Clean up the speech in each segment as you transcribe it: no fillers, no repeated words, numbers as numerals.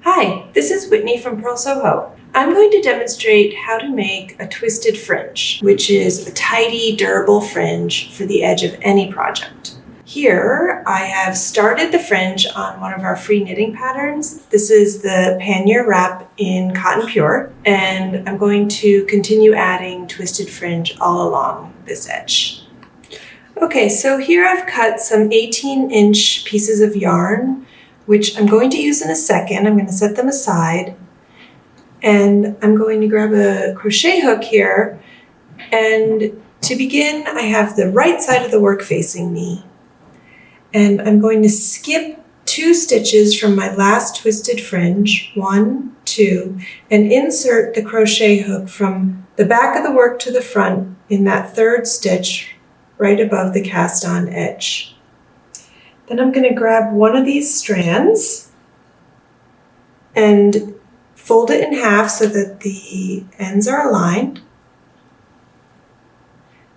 Hi, this is Whitney from Purl Soho. I'm going to demonstrate how to make a twisted fringe, which is a tidy, durable fringe for the edge of any project. Here, I have started the fringe on one of our free knitting patterns. This is the Pannier Wrap in Cotton Pure, and I'm going to continue adding twisted fringe all along this edge. Okay, so here I've cut some 18-inch pieces of yarn, which I'm going to use in a second. I'm going to set them aside, and I'm going to grab a crochet hook here, and to begin I have the right side of the work facing me, and I'm going to skip 2 stitches from my last twisted fringe, 1, 2, and insert the crochet hook from the back of the work to the front in that 3rd stitch right above the cast on edge. Then I'm going to grab one of these strands and fold it in half so that the ends are aligned.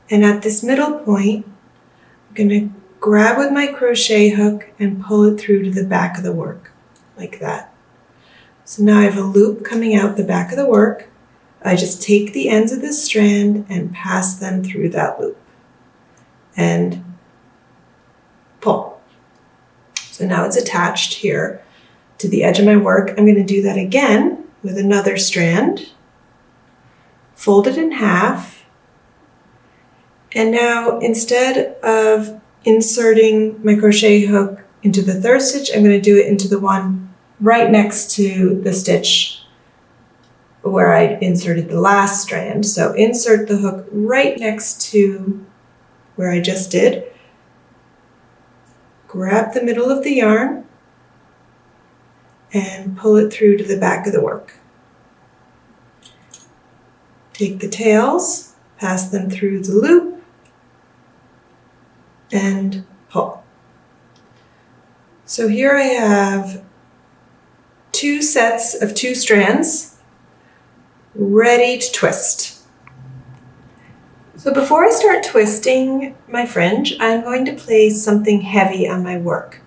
And at this middle point, I'm going to grab with my crochet hook and pull it through to the back of the work, like that. So now I have a loop coming out the back of the work. I just take the ends of this strand and pass them through that loop and pull. So now it's attached here to the edge of my work. I'm going to do that again with another strand, fold it in half, and now instead of inserting my crochet hook into the 3rd stitch, I'm going to do it into the one right next to the stitch where I inserted the last strand. So insert the hook right next to where I just did. Grab the middle of the yarn and pull it through to the back of the work. Take the tails, pass them through the loop, and pull. So here I have 2 sets of 2 strands ready to twist. So before I start twisting my fringe, I'm going to place something heavy on my work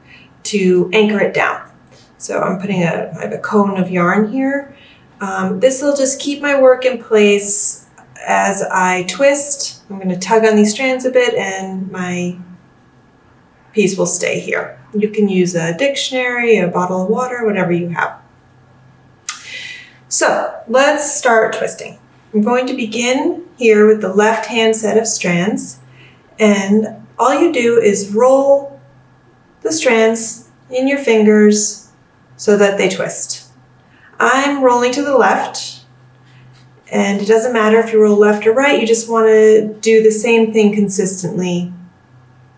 to anchor it down. So I'm putting I have a cone of yarn here. This will just keep my work in place as I twist. I'm going to tug on these strands a bit and my piece will stay here. You can use a dictionary, a bottle of water, whatever you have. So let's start twisting. I'm going to begin here with the left-hand set of strands, and all you do is roll the strands in your fingers so that they twist. I'm rolling to the left, and it doesn't matter if you roll left or right, you just want to do the same thing consistently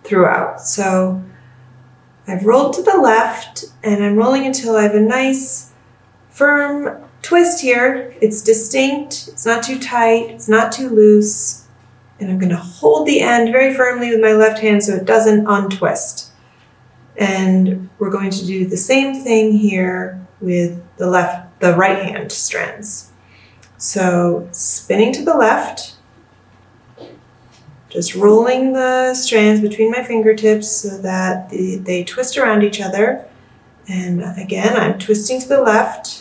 throughout. So I've rolled to the left, and I'm rolling until I have a nice, firm twist here. It's distinct, it's not too tight, it's not too loose, and I'm going to hold the end very firmly with my left hand so it doesn't untwist. And we're going to do the same thing here with the right hand strands. So spinning to the left, just rolling the strands between my fingertips so that they twist around each other. And again, I'm twisting to the left.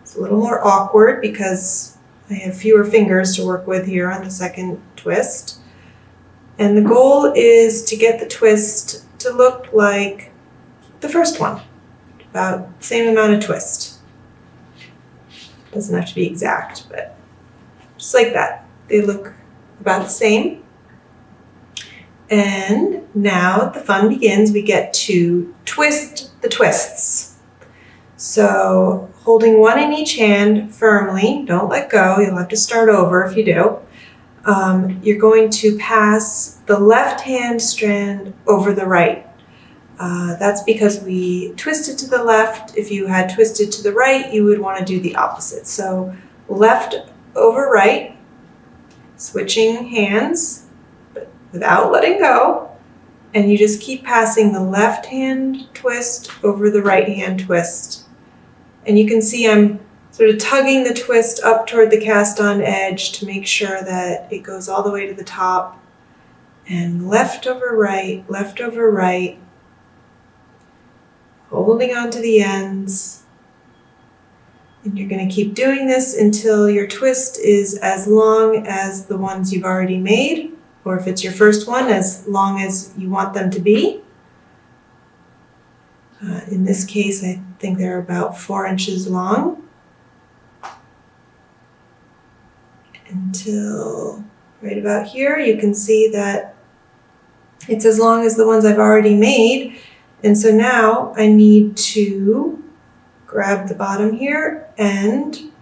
It's a little more awkward because I have fewer fingers to work with here on the 2nd twist. And the goal is to get the twist to look like the first one, about the same amount of twist. Doesn't have to be exact, but just like that. They look about the same. And now the fun begins. We get to twist the twists. So holding one in each hand firmly, don't let go, you'll have to start over if you do. You're going to pass the left hand strand over the right. That's because we twisted to the left. If you had twisted to the right, you would want to do the opposite. So left over right, switching hands, but without letting go. And you just keep passing the left hand twist over the right hand twist. And you can see I'm sort of tugging the twist up toward the cast on edge to make sure that it goes all the way to the top. And left over right, holding on to the ends, And you're going to keep doing this until your twist is as long as the ones you've already made, or if it's your first one, as long as you want them to be. In this case, I think they're about 4 inches long. Until right about here, you can see that it's as long as the ones I've already made. And so now I need to grab the bottom here and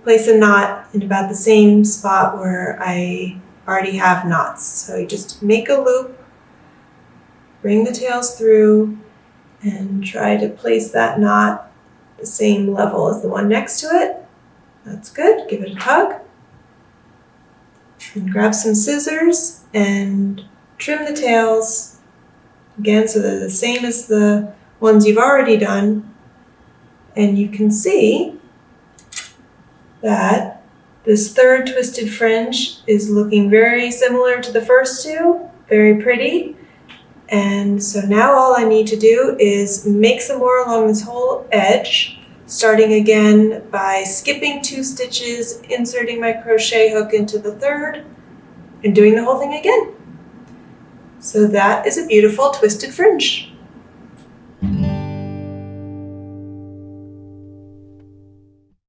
place a knot in about the same spot where I already have knots. So you just make a loop, bring the tails through, and try to place that knot the same level as the one next to it. That's good. Give it a tug. And grab some scissors and trim the tails again so they're the same as the ones you've already done. And you can see that this third twisted fringe is looking very similar to the first two, very pretty. And so now all I need to do is make some more along this whole edge, starting again by skipping 2 stitches, inserting my crochet hook into the third, and doing the whole thing again. So that is a beautiful twisted fringe.